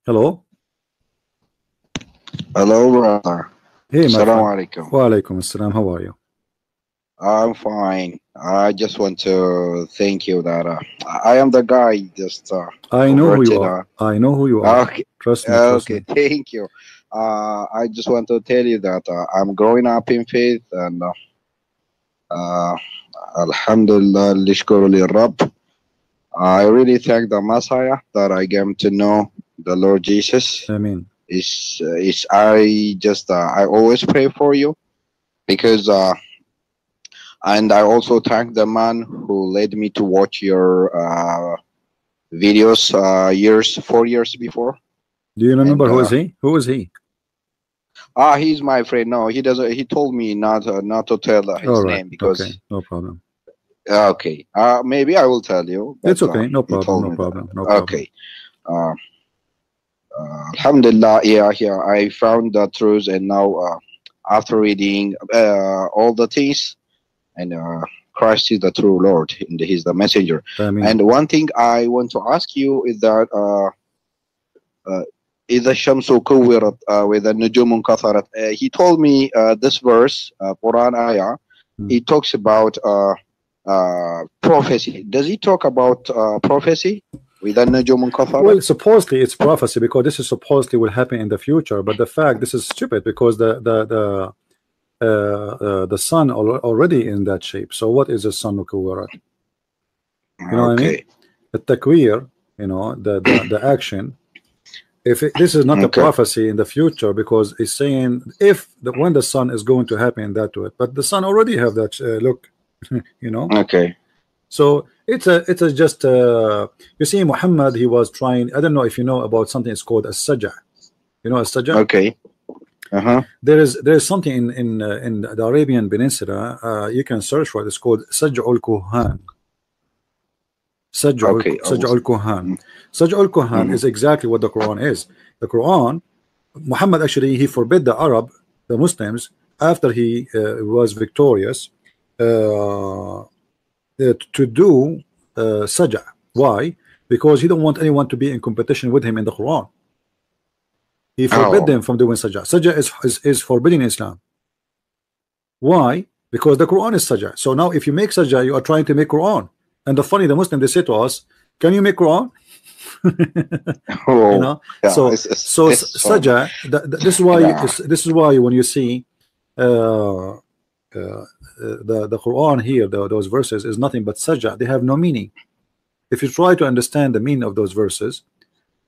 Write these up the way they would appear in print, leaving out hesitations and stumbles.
Hello. Hello, brother. Hey, my Assalamu friend. alaikum. Wa alaikum assalam. How are you? I'm fine. I just want to thank you that I am the guy just I know who you converted. are. I know who you are. Okay, Trust me. Trust okay, me. thank you. I just want to tell you that I'm growing up in faith and Alhamdulillah, lishkuru lirab. I really thank the Messiah that I came to know the Lord Jesus. Amen. I always pray for you because and I also thank the man who led me to watch your videos 4 years before. Do you remember And who is he? Who is he? he's my friend. No, he doesn't. He told me not to tell his All right. name because Okay. No problem. okay. Maybe I will tell you. But, It's okay. No he problem. told No me problem. that. No problem. Okay. Alhamdulillah. Yeah. I found the truth, and now after reading all the things, and Christ is the true Lord, and He's the messenger. Amen. And one thing I want to ask you is that إذا الشمس كورت وإذا النجوم انكثرت. He told me this verse, Quran ayah. He talks about prophecy. Does he talk about prophecy? وإذا النجوم انكثرت? Well, supposedly it's prophecy because this is supposedly will happen in the future. But the fact this is stupid because the sun already in that shape. So what is the sun kuwarat? You know what I mean? The takwir, you know, the action. If this is not a prophecy in the future, because it's saying when the sun is going to happen that way, but the sun already have that look, you know. Okay. So it's just you see, Muhammad, he was trying. I don't know if you know about something. It's called a sajah. You know a sajah? Okay. There is something in the Arabian Peninsula. You can search for it. It's called Saj'ul Kuhan. Saj'ul Kuhan. Saj'ul Kuhan is exactly what the Quran is. The Quran, Muhammad actually he forbid the Arab, the Muslims, after he was victorious, to do sajah. Why? Because he don't want anyone to be in competition with him in the Quran. He forbid them from doing sajah. Sajah is forbidden in Islam. Why? Because the Quran is sajah. So now if you make sajah, you are trying to make Quran. And the Muslim, they say to us, can you make Quran? You know? Yeah, so sajah, this is why when you see the Quran here, those verses is nothing but sajah. They have no meaning. If you try to understand the meaning of those verses,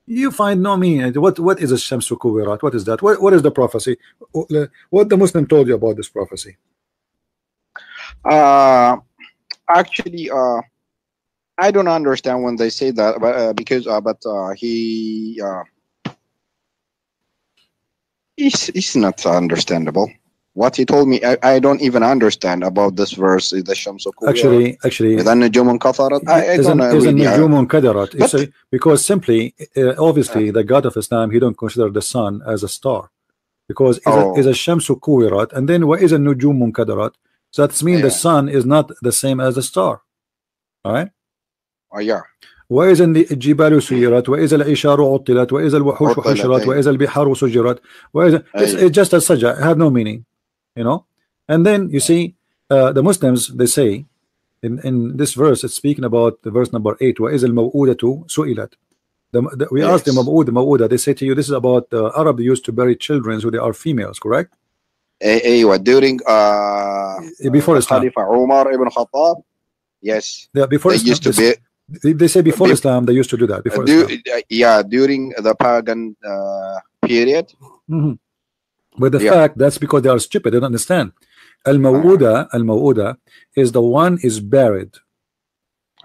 you find no meaning. What is a shamsu kuwirat? What is that? What is the prophecy? What the Muslim told you about this prophecy? Actually, I don't understand when they say that, but because it's not understandable. What he told me, I don't even understand about this verse. The Shamsu Actually, I don't know. Because simply, obviously, the God of Islam, he don't consider the sun as a star, because is a Shamsu kuwirat, and then what is a nujumun kadarat? So that means the sun is not the same as the star. All right. Yeah. وإذا الجبال سيرت وإذا العشار عطلت وإذا الوحوش حشرت وإذا البحار سجرت وإذا it's just a sajah, it have no meaning, you know. And then you see the Muslims, they say in this verse, it's speaking about the verse number 8, وإذا الموءودة سئلت. We asked the maw'uda, they say to you this is about the Arab used to bury children who they are females, correct? During before Islam. Khalifa Umar ibn Khattab. Yes. Before they Islam, used to be. They say before Islam they used to do that. Before Islam. During the pagan period. But the fact that's because they are stupid. They don't understand. Al-Maw'uda is the one is buried.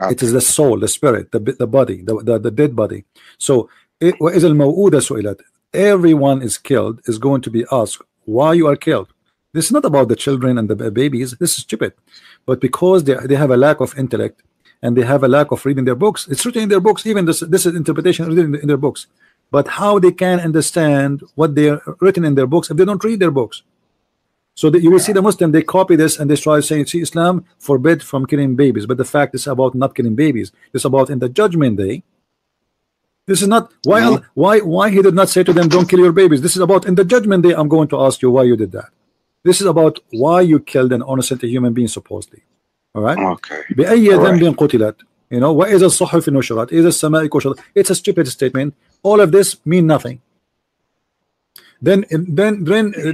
Okay. It is the soul, the spirit, the body, the dead body. So is al-Maw'uda su'ilat. Everyone is killed is going to be asked why you are killed. This is not about the children and the babies. This is stupid. But because they have a lack of intellect and they have a lack of reading their books, it's written in their books. Even this is interpretation written in their books. But how they can understand what they are written in their books if they don't read their books? So that you will see the Muslim, they copy this and they try saying, see, Islam forbid from killing babies, but the fact is about not killing babies. It's about in the judgment day This is not why he did not say to them, don't kill your babies. This is about in the judgment day I'm going to ask you why you did that. This is about why you killed an innocent human being supposedly. All right. Okay. بأي ذنب قتلت. You know, وإذا الصحف نشرت إذا السماء كشطت. It's a stupid statement. All of this mean nothing. Then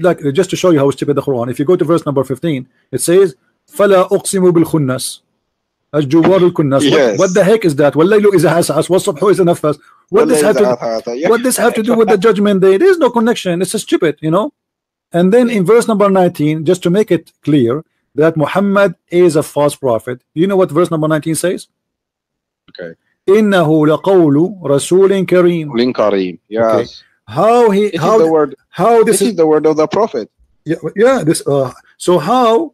like just to show you how stupid the Quran, if you go to verse number 15, it says فلا أقسم بالخنس الجوار الكنس. Yes. What the heck is that? والليل إذا عسعس والصبح إذا نفس. What this have to do with the judgment day? There is no connection. It's a stupid, you know. And then in verse number 19, just to make it clear that Muhammad is a false prophet, you know what verse number 19 says? Okay. إنه لقول رسول كريم. Kareem. Yes. Okay. How this is the word of the prophet. Yeah. This so how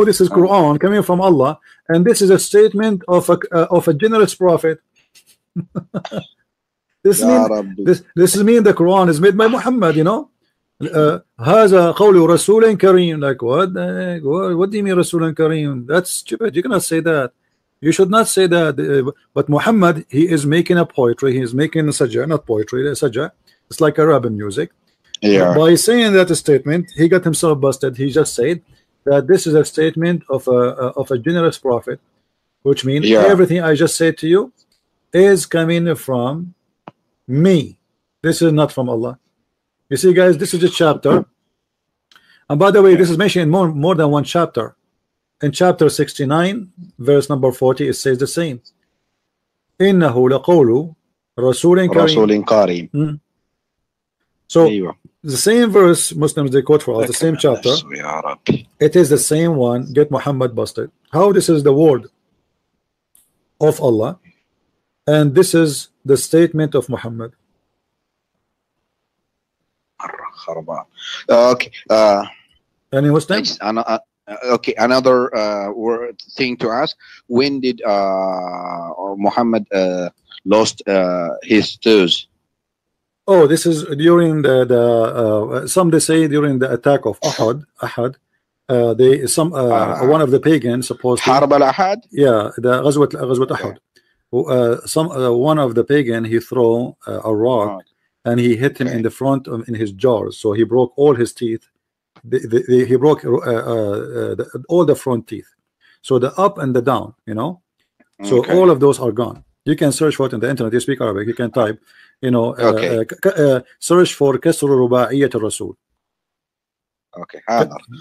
this is Quran coming from Allah, and this is a statement of a generous prophet. This mean the Quran is made by Muhammad, you know. هذا قول رسول كريم. Like what do you mean رسول كريم? That's stupid. You cannot say that. You should not say that. But Muhammad, he is making a poetry. He is making a sajja, not poetry. A sajja. It's like Arabic music. Yeah. By saying that statement, he got himself busted. He just said that this is a statement of a generous prophet, which means everything I just said to you is coming from me. This is not from Allah. You see, guys, this is a chapter. And by the way, this is mentioned in more than one chapter. In chapter 69, verse number 40, it says the same. إنه لقول رسول كريم. So the same verse Muslims they quote for us, the same chapter. It is the same one. Get Muhammad busted. How this is the word of Allah, and this is the statement of Muhammad. Okay. Any Muslim? Okay. Another thing to ask: when did Muhammad lost his toes? Oh, this is during the some they say during the attack of Ahad. One of the pagans supposedly. Harap al-Ahad. Yeah, the غزوة Ahad. One of the pagan he throw a rock and he hit him in the front in his jaws, so he broke all his teeth. He broke all the front teeth, so the up and the down, you know. So all of those are gone. You can search for it in the internet. You speak Arabic, you can type, you know, search for كسر رباعية الرسول. Okay.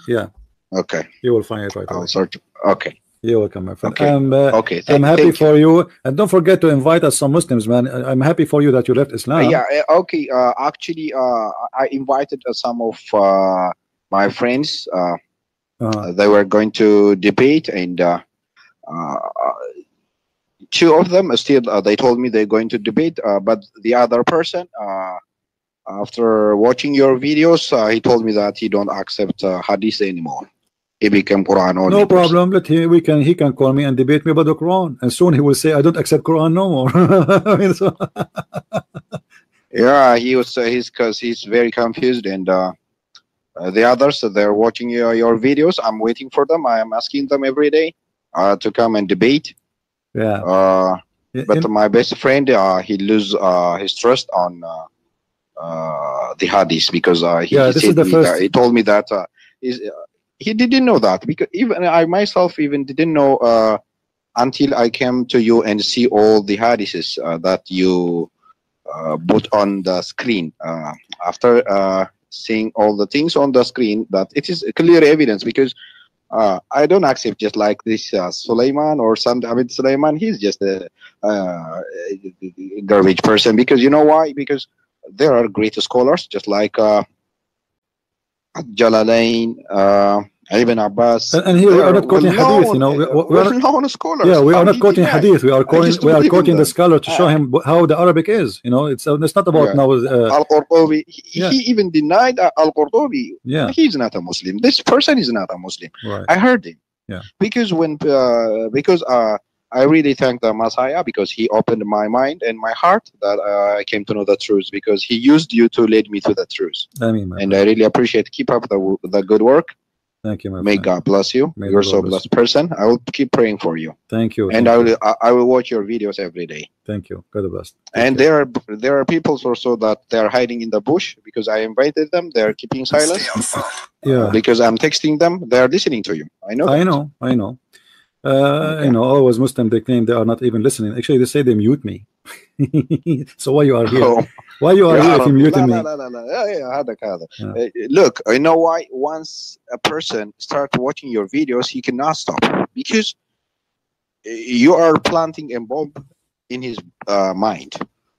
Yeah. Okay. You will find it right away. I'll search. Okay. You're welcome, my friend. Okay. I'm happy for you, and don't forget to invite us some Muslims, man. I'm happy for you that you left Islam. Yeah. Okay. Actually, I invited some of my friends. They were going to debate, and two of them still they told me they're going to debate, but the other person after watching your videos he told me that he don't accept hadith anymore. He became Quran only. No problem. Let him. He can call me and debate me about the Quran, and soon he will say I don't accept Quran no more. Yeah, he's very confused, and the others they're watching your videos. I'm waiting for them. I am asking them every day to come and debate. Yeah. But my best friend he lose his trust on the hadith because he told me that he didn't know that, because even I myself even didn't know until I came to you and see all the hadiths that you put on the screen. After seeing all the things on the screen, that it is clear evidence, because I don't accept just like this Sulaiman or Abid Sulaiman. He's just a garbage person, because you know why? Because there are great scholars just like Jalalain, Ibn Abbas, and here we are not quoting hadith, you know. We are known scholars. Yeah, we are not quoting hadith. We are quoting the scholar to show him how the Arabic is. You know, it's not about now. Al-Qurtubi, he even denied Al-Qurtubi. Yeah, he's not a Muslim. This person is not a Muslim. Right. I heard him. Yeah, because I really thank the Messiah, because he opened my mind and my heart that I came to know the truth, because he used you to lead me to the truth. I mean, and I really appreciate. Keep up the good work. Thank you, my May friend. God bless you. May You're the so Lord bless blessed person. I will keep praying for you. Thank you. And Thank you. I will watch your videos every day. Thank you. God bless. Take And care. there are people also that they are hiding in the bush because I invited them. They are keeping silent. Yeah. Because I'm texting them. They are listening to you. I know. I that. know. I know. Okay. You know, always Muslim, they claim they are not even listening. Actually, they say they mute me. So why you are here? Oh, Why you are يا here if you عربي. muting لا me? لا لا لا لا. هذا. Yeah. Look, you know why? Once a person starts watching your videos, he cannot stop because you are planting a bomb in his mind.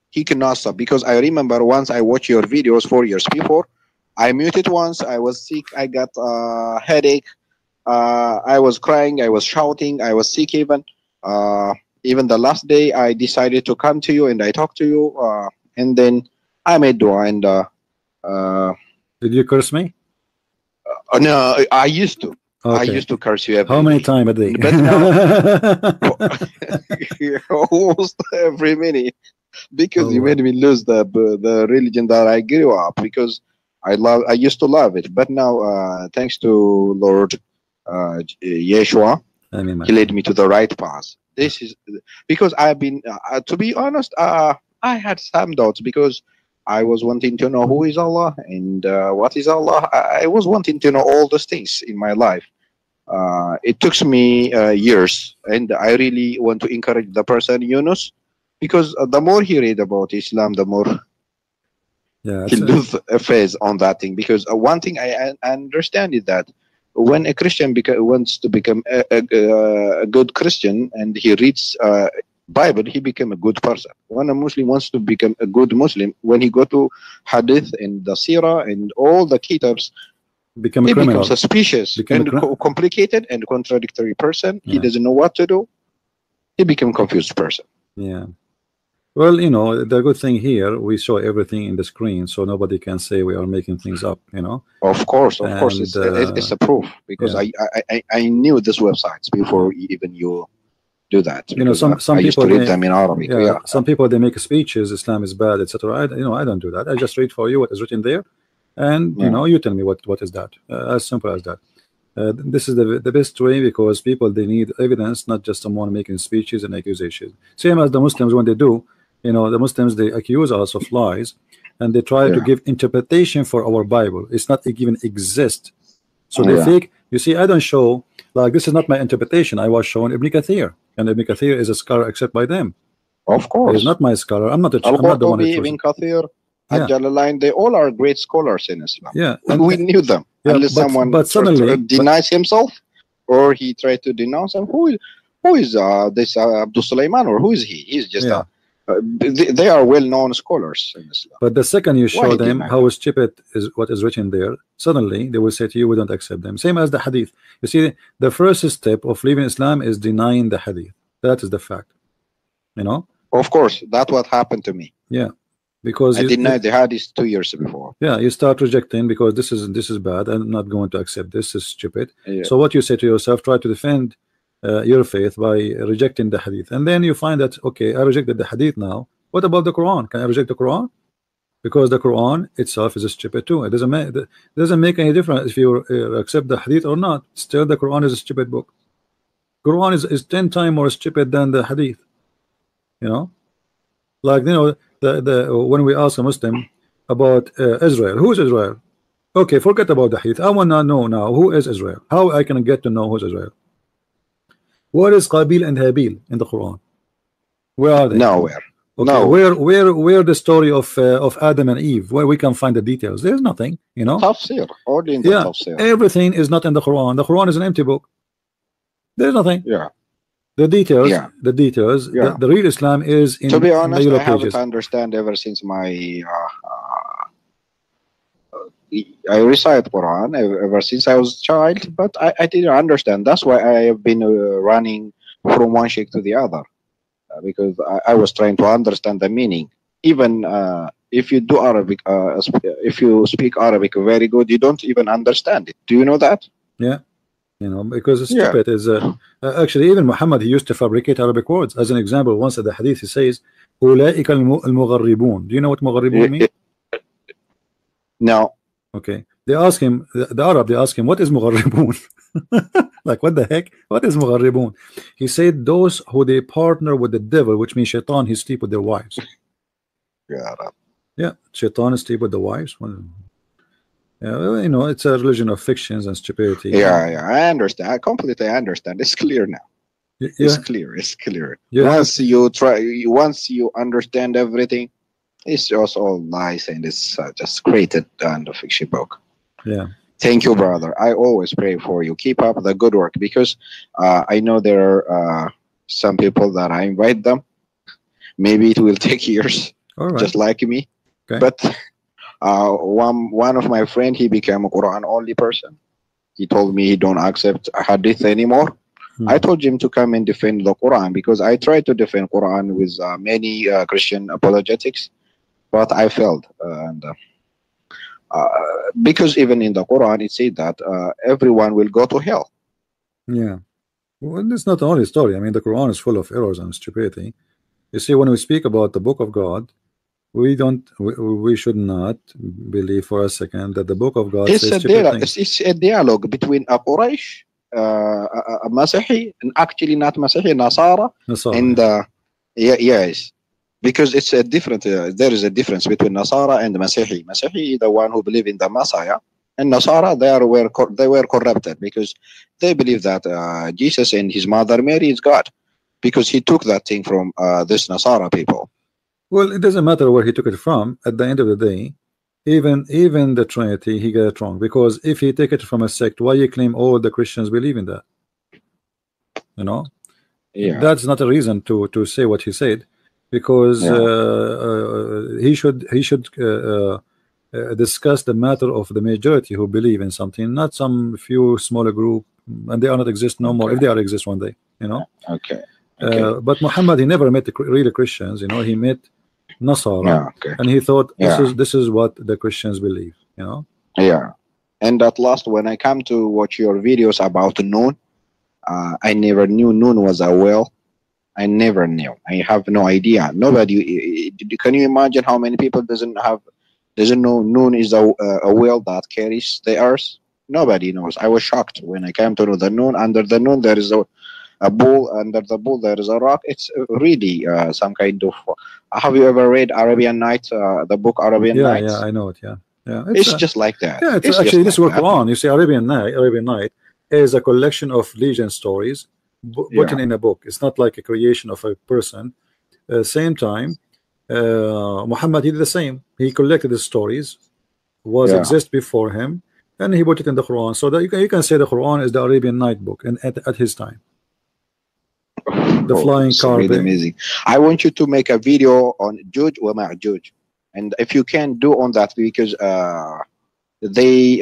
He cannot stop because I remember once I watched your videos 4 years before. I muted once. I was sick. I got a headache. I was crying. I was shouting. I was sick even. Even the last day, I decided to come to you and I talked to you. And then I made dua and Did you curse me? no, I used to. Okay. I used to curse you every How many day. times a day? But now, almost every minute, because you made me lose the religion that I grew up. Because I used to love it, but now, thanks to Lord Yeshua, Amen, He led me to the right path. This is because I've been, to be honest, I had some doubts because I was wanting to know who is Allah and what is Allah. I was wanting to know all those things in my life. It took me years, and I really want to encourage the person Yunus, because the more he read about Islam, the more he lose a phase on that thing. Because one thing I understand is that when a Christian wants to become a good Christian and he reads Bible, he become a good person. When a Muslim wants to become a good Muslim, when he go to Hadith and the Sirah and all the kitabs, become a he criminal. becomes suspicious and complicated and contradictory person. He doesn't know what to do. He becomes a confused person. Yeah. Well, you know, the good thing here, we show everything in the screen, so nobody can say we are making things up, you know. Of course, it's a proof, because I knew these websites before even you do that. You know, some I used people to read them in Arabic. Yeah, some people they make speeches, Islam is bad, etc. I don't do that. I just read for you what is written there, and you know, you tell me what is that. As simple as that. This is the best way, because people, they need evidence, not just someone making speeches and accusations. Same as the Muslims, when they do, you know, the Muslims, they accuse us of lies, and they try to give interpretation for our Bible. It's not even exist. So they fake. You see, I don't show, like, this is not my interpretation. I was showing Ibn Kathir, and Ibn Kathir is a scholar accepted by them. Of course, he's not my scholar. I'm not the one who chose Ibn Kathir, Al-Jalalain, they all are great scholars in Islam. Yeah, we knew them. Unless someone suddenly denies himself, or he tried to denounce him. Who is this Abdul Sulaiman, or who is he? He's just they are well-known scholars in Islam. But the second you show them how stupid is what is written there, suddenly they will say to you, we don't accept them. Same as the hadith. You see, the first step of leaving Islam is denying the hadith. That is the fact. You know? Of course, that's what happened to me. Yeah. Because I denied the hadith 2 years before. Yeah, you start rejecting because this is bad. I'm not going to accept this. Is stupid. Yeah. So what you say to yourself, try to defend your faith by rejecting the hadith, and then you find that, okay, I rejected the hadith. Now what about the Quran? Can I reject the Quran? Because the Quran itself is stupid too. It doesn't make any difference if you accept the hadith or not. Still, the Quran is a stupid book. Quran is 10 times more stupid than the hadith. You know, like, you know, when we ask a Muslim about Israel, who is Israel? Okay, forget about the hadith. I want to know now, who is Israel? How I can get to know who is Israel? Where is Qabil and Habil in the Quran? Where are they? Nowhere. Okay, no. Where the story of Adam and Eve, where we can find the details? There's nothing, you know. Tafsir, only in the tafsir. Everything is not in the Quran. The Quran is an empty book. There's nothing. Yeah. The details, the real Islam is in. To be honest, I pages. haven't understand ever since my I recite Quran ever since I was a child, but I didn't understand. That's why I have been running from one sheikh to the other, because I was trying to understand the meaning. Even if you do Arabic, if you speak Arabic very good, you don't even understand it. Do you know that? Yeah. You know, because it's stupid. Is actually, even Muhammad, he used to fabricate Arabic words. As an example, once at the hadith he says, "Ulaika al-mugharribun." Do you know what mugharribun means? No. Okay, They ask him, the Arab, they ask him, what is مغربون? Like, what the heck? What is مغربون? He said, those who they partner with the devil, which means shaitan, he sleep with their wives. Yeah. Yeah, shaitan sleep with the wives. Well, yeah, you know, it's a religion of fictions and stupidity. Yeah, I understand. I completely understand. It's clear now. It's clear. It's clear. Once you understand everything, it's just all nice, and it's just created and a fiction book. Yeah. Thank you, brother. I always pray for you. Keep up the good work, because I know there are some people that I invite them. Maybe it will take years, just like me. Okay. But one of my friend, he became a Quran only person. He told me he don't accept hadith anymore. I told him to come and defend the Quran, because I tried to defend Quran with many Christian apologetics, but I failed. And because even in the Quran it said that everyone will go to hell. Yeah. Well, it's not the only story. I mean, the Quran is full of errors and stupidity. You see, when we speak about the book of God, we should not believe for a second that the book of God says stupid things. It's a dialogue between a Quraysh, a Masihi, and actually not Masihi, Nasara, and yes, because it's a different. There is a difference between Nasara and Masihi. Masihi is the one who believe in the Messiah, and Nasara they were corrupted, because they believe that Jesus and his mother Mary is God, because he took that thing from this Nasara people. Well, it doesn't matter where he took it from. At the end of the day, even the Trinity, he got it wrong. Because if he take it from a sect, why you claim all the Christians believe in that? You know, that's not a reason to say what he said, because he should discuss the matter of the majority who believe in something, not some few smaller group, and they are not exist no more. If they are exist one day, you know. But Muhammad, he never met the real Christians. You know, he met Nasara, and he thought this is what the Christians believe, you know. And at last, when I come to watch your videos about noon, I never knew noon was a whale. I never knew. I have no idea. Nobody. Can you imagine how many people doesn't know noon is a whale that carries the earth? Nobody knows. I was shocked when I came to know the noon. Under the noon there is a bull, under the bull there is a rock. It's really some kind of. Have you ever read Arabian Nights? The book Arabian Nights. Yeah, I know it. Yeah. It's just like that. Yeah, it's actually this work on. You see, Arabian Night is a collection of legend stories written in a book. It's not like a creation of a person. Same time, Muhammad, he did the same. He collected the stories, exist before him, and he put it in the Quran. So that you can say the Quran is the Arabian Night book, and at his time. The flying car. Really amazing. I want you to make a video on Juj wa Ma'juj, and if you can do on that, because they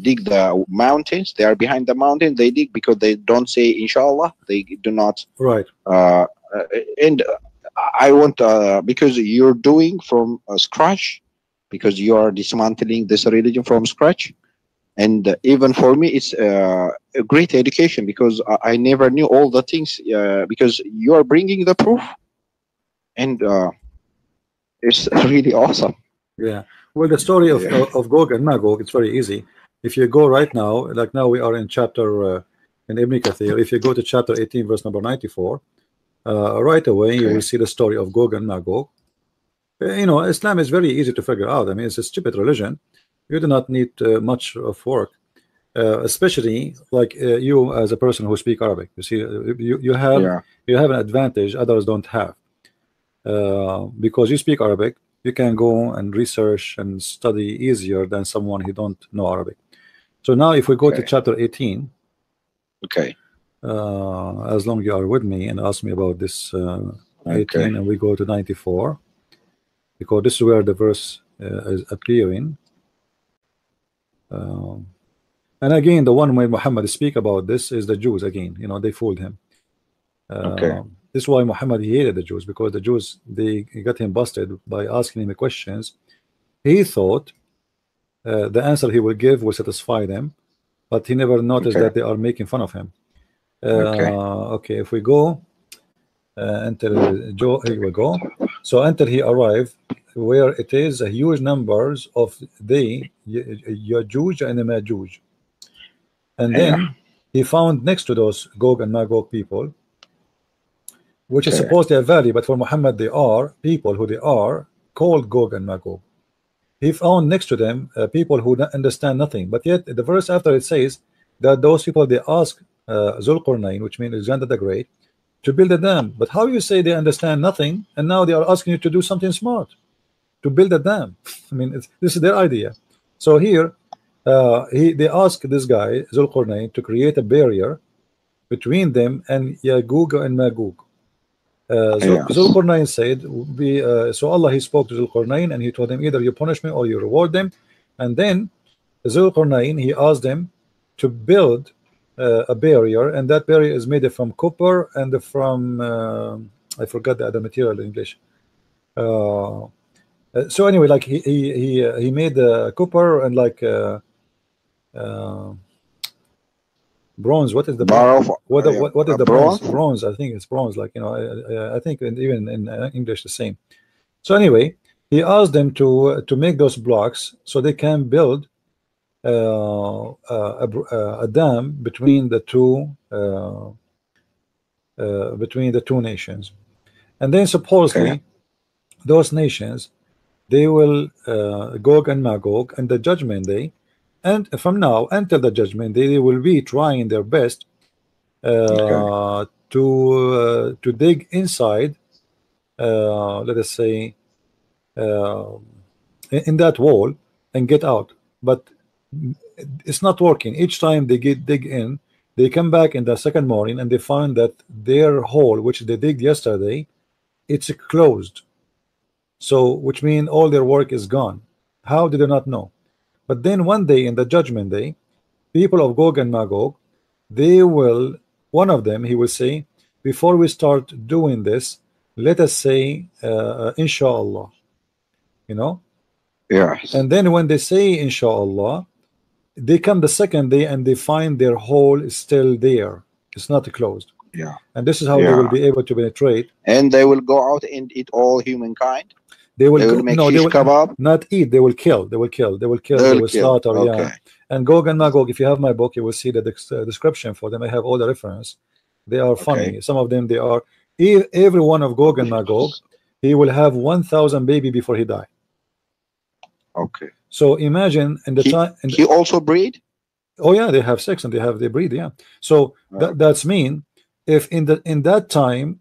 dig the mountains. They are behind the mountain. They dig because they don't say Inshallah. They do not. Right. And I want because you're doing from scratch, because you are dismantling this religion from scratch. And even for me, it's a great education, because I never knew all the things, because you are bringing the proof, and it's really awesome. Yeah. Well, the story of Gog and Magog, it's very easy. If you go right now, like now we are in chapter in Ibn Kathir. If you go to chapter 18, verse number 94, right away you will see the story of Gog and Magog. You know, Islam is very easy to figure out. I mean, it's a stupid religion. You do not need much of work, especially like you as a person who speak Arabic. You see, you have an advantage others don't have, because you speak Arabic. You can go and research and study easier than someone who don't know Arabic. So now, if we go to chapter 18, as long as you are with me and ask me about this 18, and we go to 94, because this is where the verse is appearing. And again, the one when Muhammad speak about this is the Jews again. You know, they fooled him. This is why Muhammad hated the Jews, because the Jews, they got him busted by asking him questions. He thought the answer he will give will satisfy them, but he never noticed that they are making fun of him. If we go enter Joe, here we go. So until he arrived where it is a huge numbers of the Yajuj and the Majuj. And then he found next to those Gog and Magog people, which is supposed to have value, but for Muhammad they are people who they are called Gog and Magog. He found next to them people who understand nothing, but yet the verse after it says that those people they ask Zulqarnain, which means Alexander the Great, to build a dam. But how you say they understand nothing and now they are asking you to do something smart, to build a dam? I mean, this is their idea. So here they ask this guy Zulqarnain to create a barrier between them and Yagug and Magog. Zulqarnain said, so Allah, he spoke to Zulqarnain and he told him, either you punish me or you reward them. And then Zulqarnain, he asked them to build a barrier, and that barrier is made from copper and from I forgot the other material in English. So anyway, like he made copper and like bronze. What is the bronze? What is the bronze? Bronze. I think it's bronze. Like, you know, I think even in English the same. So anyway, he asked them to make those blocks so they can build a dam between the two nations. And then supposedly those nations, they will Gog and Magog, and the judgment day, and from now until the judgment day, they will be trying their best to dig inside, let us say, in that wall and get out. But it's not working. Each time they dig in, they come back in the second morning and they find that their hole, which they digged yesterday, it's closed. So which means all their work is gone. How did they not know? But then one day in the judgment day, people of Gog and Magog, they will, one of them, he will say, before we start doing this, let us say inshallah, you know. Yes. And then when they say inshallah, they come the second day and they find their hole is still there. It's not closed. Yeah. And this is how they will be able to penetrate. And they will go out and eat all humankind. They will make no, shish kebab. Not eat. They will kill. They will kill. They will kill. They will slaughter. Okay. Yeah. And Gog and Magog, if you have my book, you will see the description for them. I have all the reference. They are funny. Some of them, they are. Every one of Gog and Magog, he will have 1,000 baby before he die. Okay. So imagine in the time. He also breed. Oh yeah, they have sex and they breed. Yeah. So that's mean if in that time,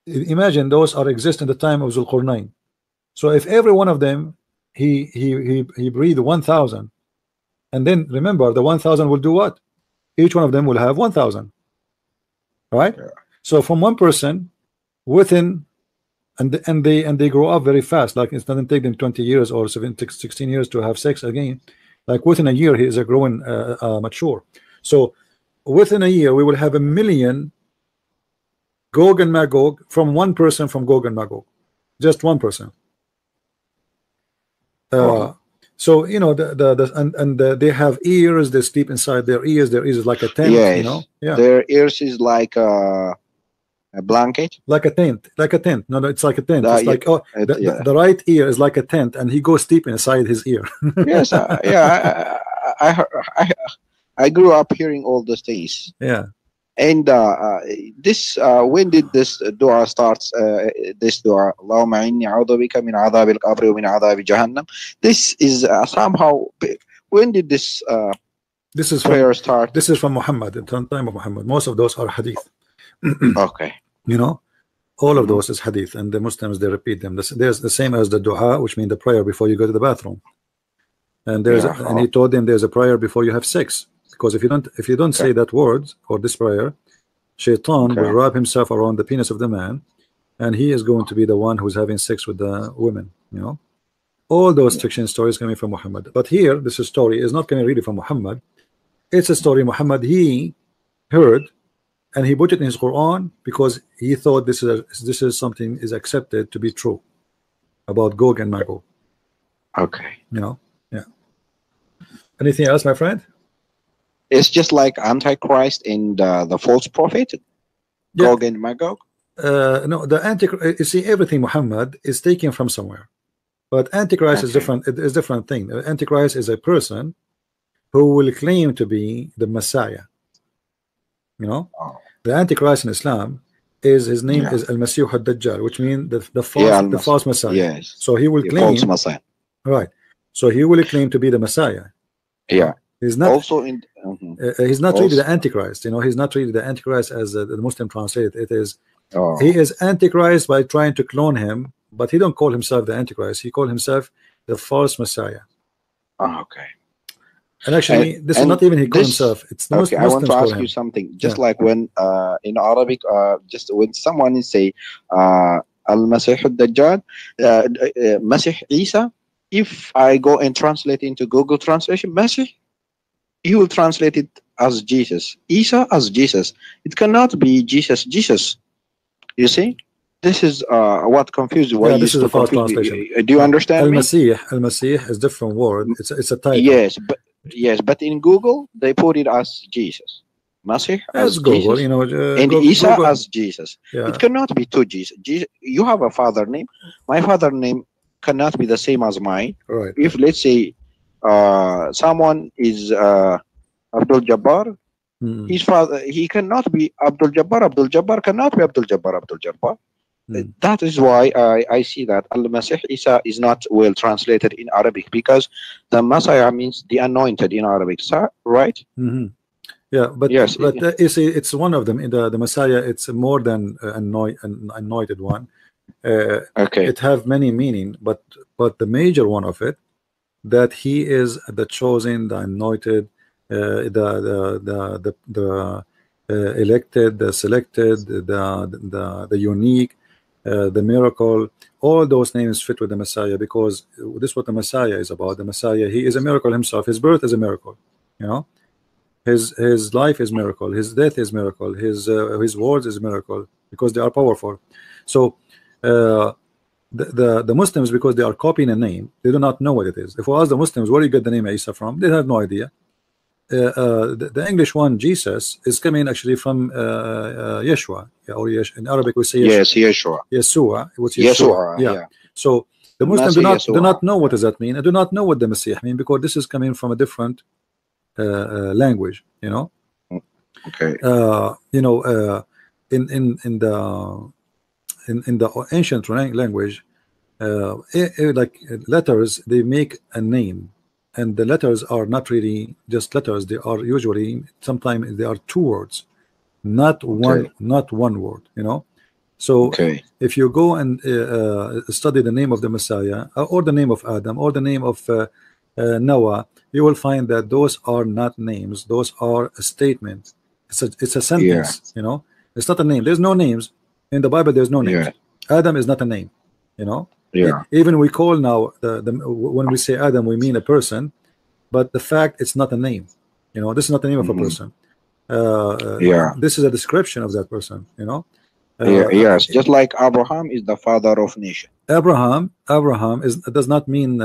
imagine those are exist in the time of Zulqarnain. So if every one of them he breed 1,000, and then remember the 1,000 will do what? Each one of them will have 1,000, right? Yeah. So from one person within, and they grow up very fast. Like it doesn't take them 20 years or 16 years to have sex again. Like within a year he is a growing mature. So within a year we will have 1 million Gog and Magog from one person from Gog and Magog, just one person. So you know they have ears. They sleep inside their ears. Their ears is like a tent. Yes. You know, yeah. Their ears is like a blanket. Like a tent. Like a tent. No, it's like a tent. It's like the right ear is like a tent, and he goes deep inside his ear. Yes. Yeah. I grew up hearing all those things. Yeah. And this when did this dua starts? This dua, Allahumma inni a'udhu bika min adhabil qabri wa min adhabi jahannam. This is somehow. When did this prayer start? This is from Muhammad, the time of Muhammad. Most of those are hadith. Okay. You know, all of those is hadith, and the Muslims they repeat them. There's the same as the dua, which means the prayer before you go to the bathroom. And there's and he told them there's a prayer before you have sex. Because if you don't say that word or this prayer, Shaitan will wrap himself around the penis of the man, and he is going to be the one who's having sex with the women. You know, all those fiction stories coming from Muhammad. But here, this story is not coming really from Muhammad. It's a story Muhammad he heard, and he put it in his Quran because he thought this is something is accepted to be true about Gog and Magog. Okay. You know, yeah. Anything else, my friend? It's just like Antichrist and the false prophet, Gog and Magog. No, the Antichrist. You see, everything Muhammad is taken from somewhere, but Antichrist is different. It is different thing. Antichrist is a person who will claim to be the Messiah. You know, the Antichrist in Islam is his name is Al-Masih Ad-Dajjal, which means the false Messiah. Yes. So he will claim false Messiah. Right. So he will claim to be the Messiah. Yeah. He's not also in. He's not really the Antichrist. You know, he's not really the Antichrist as the Muslim translate. It is. He is Antichrist by trying to clone him, but he don't call himself the Antichrist. He called himself the false Messiah. Okay. And actually, this is not even he called himself. It's the okay. I want to ask you something. Just like when in Arabic, just when someone is say Al-Masih Ad-Dajjal, Masih Isa, if I go and translate into Google Translation, Masih, he will translate it as Jesus. Isa as Jesus. It cannot be Jesus. Jesus. You see? This is what confuses why this is a false translation. Do you understand me? Al-Masih is different word. It's a title. Yes, but in Google they put it as Jesus. Masih as Google, Jesus. You know, and Isa Google. as Jesus. It cannot be two Jesus. You have a father name. My father name cannot be the same as mine. Right. If let's say someone is Abdul Jabbar, his father, he cannot be Abdul Jabbar. Abdul Jabbar cannot be Abdul Jabbar. Abdul Jabbar. That is why I see that Al-Masih Isa is not well translated in Arabic, because the Messiah means the anointed in Arabic, right? Yeah, but you see, it's one of them. In the Messiah, it's more than an anointed one. It have many meaning, but the major one of it, that he is the chosen, the anointed, the elected, the selected, the unique, the miracle. All those names fit with the Messiah, because this is what the Messiah is about. The Messiah, he is a miracle himself. His birth is a miracle. You know, his life is miracle. His death is miracle. His words is miracle, because they are powerful. So the Muslims, because they are copying a name, they do not know what it is. If we ask the Muslims, where do you get the name Isa from, they have no idea. The English one, Jesus, is coming actually from Yeshua, or in Arabic we say Yeshua. Yeshua, which is Yeshua. So the Muslims do not know what does that mean. I do not know what the Messiah mean, because this is coming from a different language. You know. Okay. You know, in the ancient language, like letters, they make a name. And the letters are not really just letters. They are usually, sometimes they are two words, not one word. You know. So if you go and study the name of the Messiah, or the name of Adam, or the name of Noah, you will find that those are not names. Those are a statement. It's a sentence. You know, it's not a name. There's no names in the Bible. There's no names. Adam is not a name. You know. Even we call now when we say Adam, we mean a person, but the fact it's not a name. You know, this is not the name of a person. This is a description of that person. You know. Yes, just like Abraham is the father of nation. Abraham does not mean.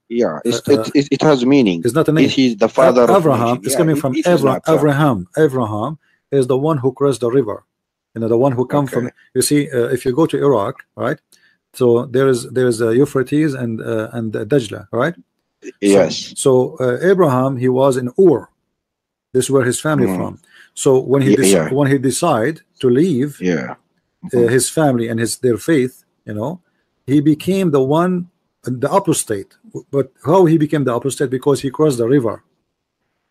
It has meaning. It's not a name. He's the father of Abraham. It's coming from Abraham. Abraham is the one who crossed the river. You know, the one who come from. You see, if you go to Iraq, right? So there is Euphrates and Dajla, right? Yes. So Abraham, he was in Ur. This is where his family from. So when he decided to leave his family and their faith, you know, he became the apostate. But how he became the apostate? Because he crossed the river.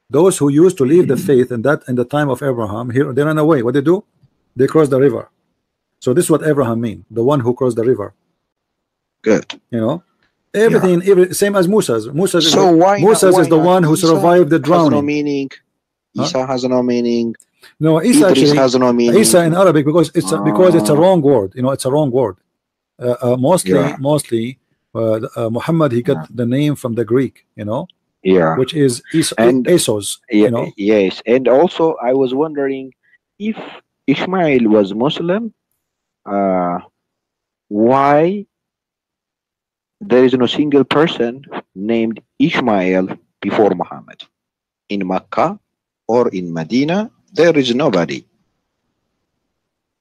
Those who used to leave the faith in the time of Abraham, here they ran away. What they do? They crossed the river. So this is what Abraham means, the one who crossed the river. Good. You know, everything, same as Moses. Moses is the one who survived the drowning. Has no meaning. Isa has no meaning. No, Isa actually has no meaning. Isa in Arabic, because it's a wrong word. You know, it's a wrong word. Mostly Muhammad, he got the name from the Greek. You know. Which is Esos. You know. Yes, and also I was wondering if Ishmael was Muslim, why there is no single person named Ishmael before Muhammad? In Mecca or in Medina, there is nobody.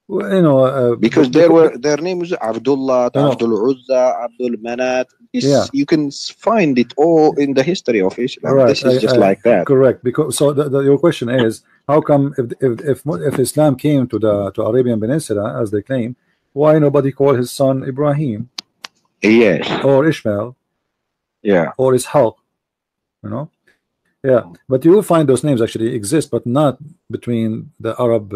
Well, you know, because there were their names Abdullah, Abdul Uzza, Abdul Manat. Yeah, You can find it all in the history of Islam. right. This is just like that. Correct. Because so your question is, how come if Islam came to the Arabian Peninsula as they claim, why nobody called his son Ibrahim? Yes. Or Ishmael? Yeah. Or Ishaq? You know? Yeah. But you will find those names actually exist, but not between the Arab,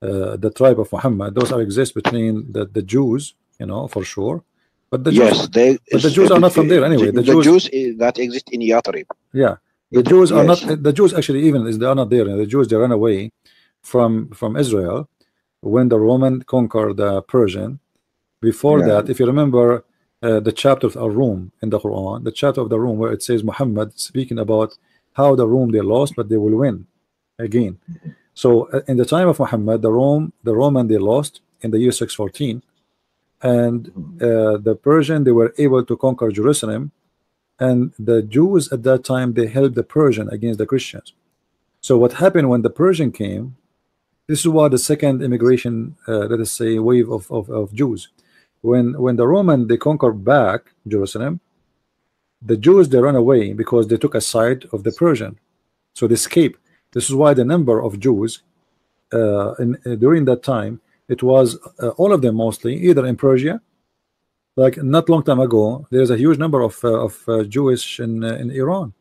the tribe of Muhammad. Those are exist between the Jews, you know, for sure. But the Jews, but the Jews are not from there anyway. The Jews that exist in Yathrib. Yeah, the Jews are not. The Jews actually even is they are not there. The Jews they ran away from Israel when the Roman conquered the Persian. Before that, if you remember the chapter of Ar-Rum in the Quran, the chapter of the Rum where it says Muhammad speaking about how the Rum they lost, but they will win again. So in the time of Muhammad, the Roman they lost in the year 614. And the Persian they were able to conquer Jerusalem, and the Jews at that time they helped the Persian against the Christians. So what happened when the Persian came, this is what the second immigration let us say wave of Jews, when the Roman they conquered back Jerusalem, the Jews they run away because they took a side of the Persian, so they escaped. This is why the number of Jews during that time, it was all of them mostly either in Persia, like not long time ago. There's a huge number of Jewish in Iran.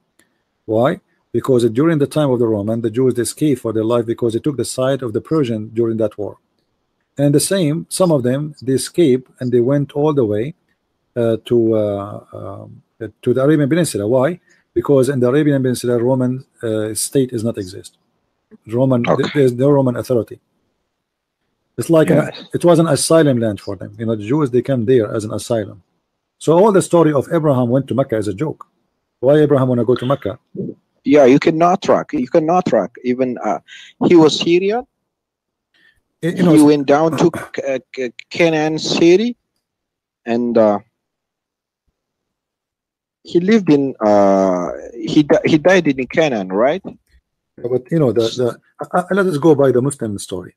Why? Because during the time of the Roman, the Jews they escaped for their life because they took the side of the Persian during that war. And the same, some of them they escaped and they went all the way to the Arabian Peninsula. Why? Because in the Arabian Peninsula, Roman state is not exist. There's no Roman authority. It's like it was an asylum land for them. You know, the Jews they came there as an asylum. So all the story of Abraham went to Mecca is a joke. Why Abraham want to go to Mecca? Yeah, you cannot track. You cannot track. Even he was Syrian. He went down to Canaan city, and he lived in. He died in Canaan, right? But you know, let us go by the Muslim story.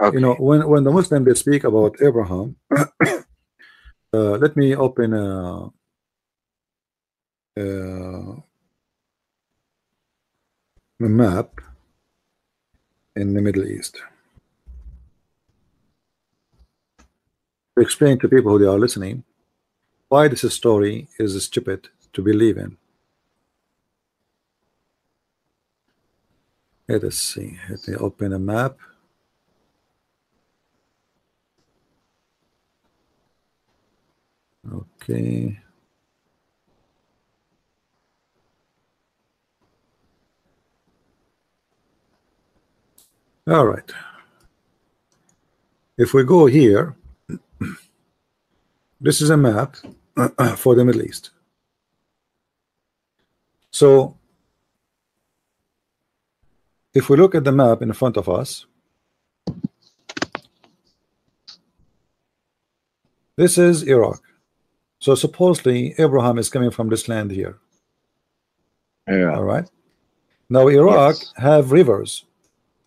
Okay. You know, when the Muslim they speak about Abraham, let me open a map in the Middle East to explain to people who they are listening why this story is stupid to believe in. Let us see. Let me open a map. Okay. All right. If we go here, this is a map for the Middle East. So if we look at the map in front of us, this is Iraq. So supposedly Abraham is coming from this land here. Yeah. All right. Now Iraq have rivers.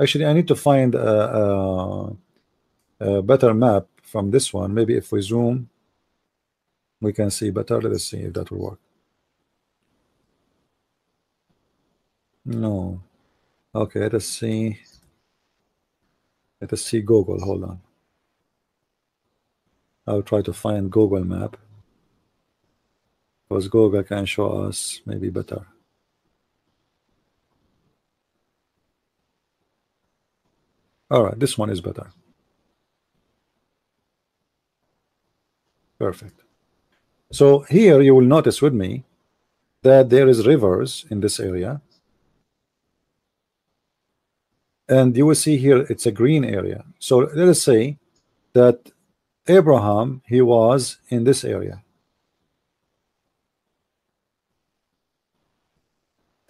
Actually, I need to find a better map from this one. Maybe if we zoom, we can see better. Let us see if that will work. No. Okay, let us see. Let us see Google. Hold on. I'll try to find Google map, because Google can show us maybe better. All right, this one is better. Perfect. So here you will notice with me that there is rivers in this area, and you will see here it's a green area. So let us say that Abraham, he was in this area,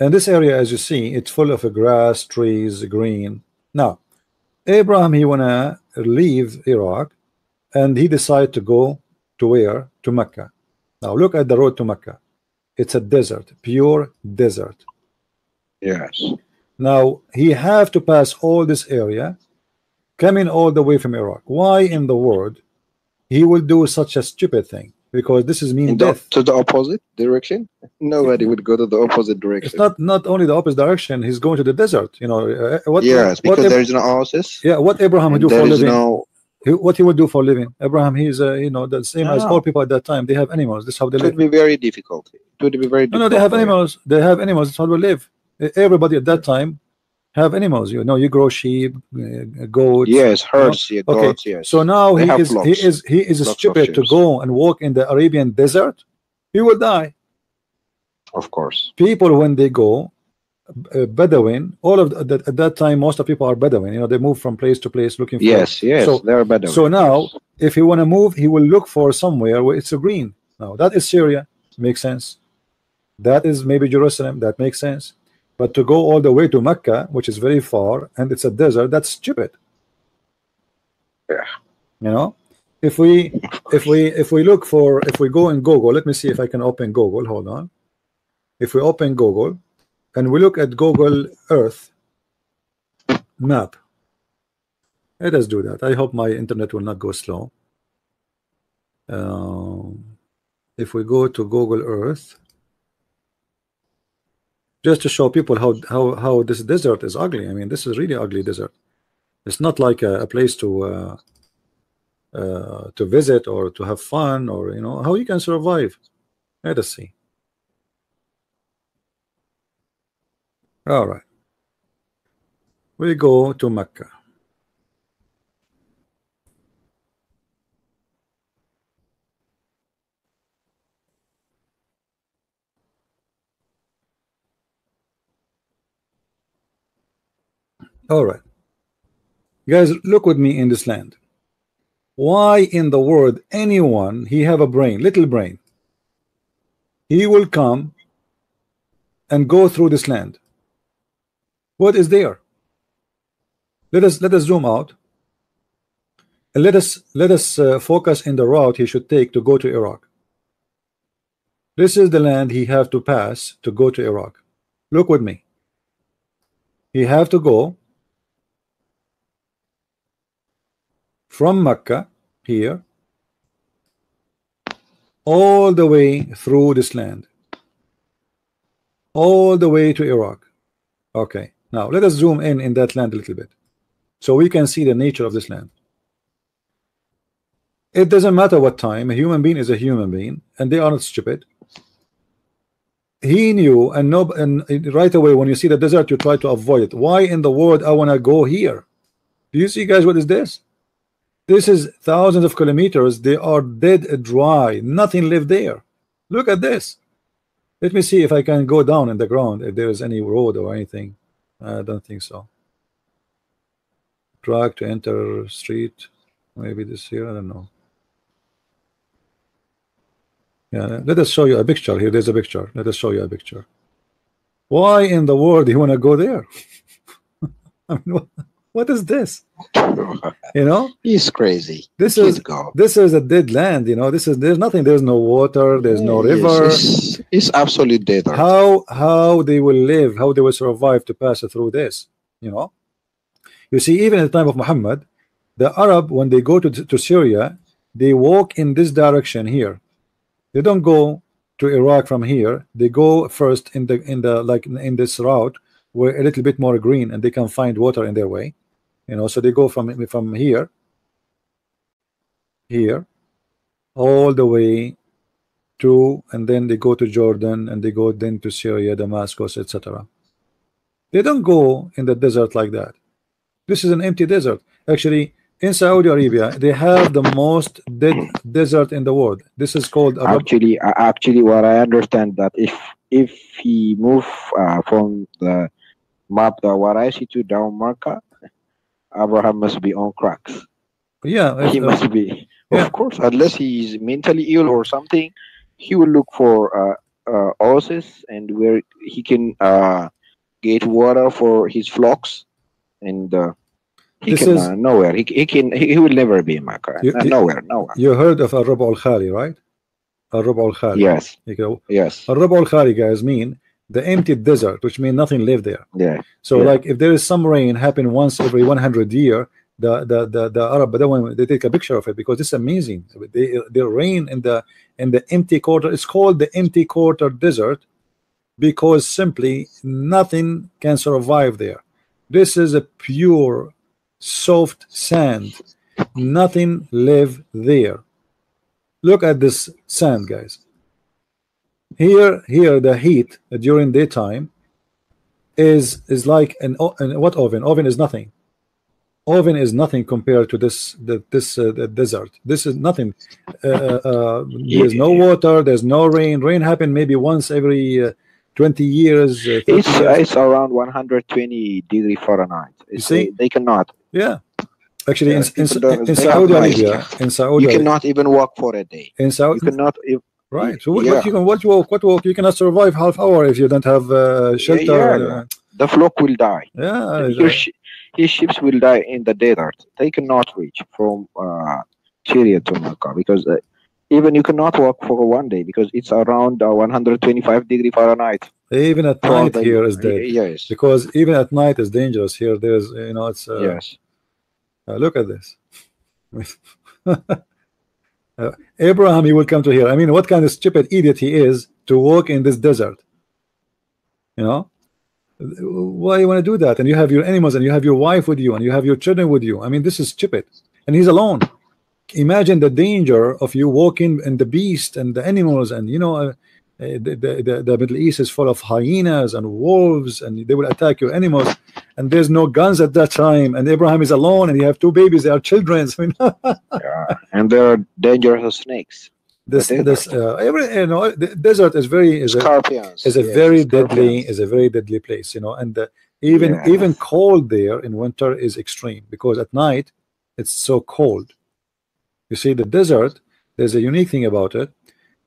and this area, as you see, it's full of grass, trees, green. Now Abraham, he wanna leave Iraq, and he decided to go to where? To Mecca. Now look at the road to Mecca. It's a desert, pure desert. Yes. Now he have to pass all this area, coming all the way from Iraq. Why in the world he will do such a stupid thing? Because this is mean death. To the opposite direction. Nobody would go to the opposite direction. It's not only the opposite direction. He's going to the desert. You know what? Yes, because there is no oasis. Yeah, what Abraham would do for living? What he would do for living? Abraham, he's you know, the same as all people at that time. They have animals. This is how they live. It would be very difficult. It would be very difficult. No, they have animals. They have animals. That's how they live. Everybody at that time have animals. You know, you grow sheep, goats. Yes, herds. You know? Okay. Goats, yes. So now he is Lots stupid to go and walk in the Arabian desert. He will die. Of course. People when they go. Bedouin, all of at that time, most of people are Bedouin. You know, they move from place to place looking for. Yes, so, they're Bedouin. So now, if he want to move, he will look for somewhere where it's a green. Now that is Syria, makes sense. That is maybe Jerusalem, that makes sense. But to go all the way to Mecca, which is very far, and it's a desert, that's stupid. Yeah. You know, if we go in Google, let me see if I can open Google. Hold on. If we open Google. And we look at Google Earth map. Let us do that. I hope my internet will not go slow. If we go to Google Earth, just to show people how this desert is ugly. I mean, this is really ugly desert. It's not like a place to visit or to have fun, or you know how you can survive. Let us see. All right, we go to Mecca. All right, guys, look with me in this land. Why in the world anyone he have a brain, little brain, he will come and go through this land? What is there? Let us zoom out and let us focus in the route he should take to go to Iraq. This is the land he have to pass to go to Iraq. Look with me. He have to go from Mecca here all the way through this land, all the way to Iraq. Okay. Now let us zoom in that land a little bit so we can see the nature of this land. It doesn't matter what time. A human being is a human being, and they are not stupid. He knew, and right away when you see the desert, you try to avoid it. Why in the world I want to go here? Do you see, guys, what is this? This is thousands of kilometers. They are dead dry. Nothing lived there. Look at this. Let me see if I can go down in the ground, if there is any road or anything. I don't think so. Track to enter street. Maybe this here. I don't know. Yeah, let us show you a picture here. There's a picture. Let us show you a picture. Why in the world do you want to go there? I mean, what is this? You know, he's crazy. This is a dead land. You know, there's nothing. There's no water. There's no river. It's absolutely dead. How they will live? How they will survive to pass through this? You know, you see, even at the time of Muhammad, the Arab, when they go to Syria, they walk in this direction here. They don't go to Iraq from here. They go first in this route where a little bit more green, and they can find water in their way. You know, so they go from here all the way to, and then they go to Jordan, and they go then to Syria, Damascus, etc. They don't go in the desert like that. This is an empty desert. Actually, in Saudi Arabia, they have the most dead desert in the world. This is called actually what I understand, that if he move from the map that what I see to down Marca, Abraham must be on cracks. Yeah, he must be. Of course, unless he's mentally ill or something, he will look for oasis and where he can get water for his flocks, and he can nowhere. He will never be in Makkah. Nowhere. You heard of Arab al-Khali, right? Arab al-Khali. Yes. Yes. Arab al-Khali, guys, mean the empty desert, which means nothing lived there. Yeah. So like if there is some rain happen once every 100 years, the Arab Bedouin, they take a picture of it because it's amazing. They rain in the empty quarter. It's called the empty quarter desert because simply nothing can survive there. This is a pure soft sand. Nothing live there. Look at this sand, guys. Here the heat during daytime is like what oven? Oven is nothing. Oven is nothing compared to this desert. This is nothing. There's no water. There's no rain. Rain happen maybe once every 20 years. 30 years. It's around 120 degree Fahrenheit. You see, they cannot. Yeah, actually, Yeah, in people Saudi Arabia, you cannot even walk for a day. In Saudi, You cannot. right. So Yeah. what walk? You cannot survive half hour if you don't have shelter. Yeah. The flock will die. Yeah, His ships will die in the desert. They cannot reach from Syria to Mecca because even you cannot walk for one day because it's around 125 degree Fahrenheit. even at night here is dead. Yes. Because even at night is dangerous here. There's it's Yes. look at this. Abraham, he will come to here. I mean, what kind of stupid idiot he is to walk in this desert? Why you want to do that? And you have your animals, and you have your wife with you, and you have your children with you. I mean, this is stupid. And he's alone. Imagine the danger of you walking and the beast and the animals, and the Middle East is full of hyenas and wolves, and they will attack your animals. And there's no guns at that time, and Abraham is alone, and you have two babies. They are children. I mean, Yeah. And there are dangerous snakes. the desert is Scorpions. a very deadly place, and even cold there in winter is extreme because at night it's so cold. You see, the desert, there's a unique thing about it.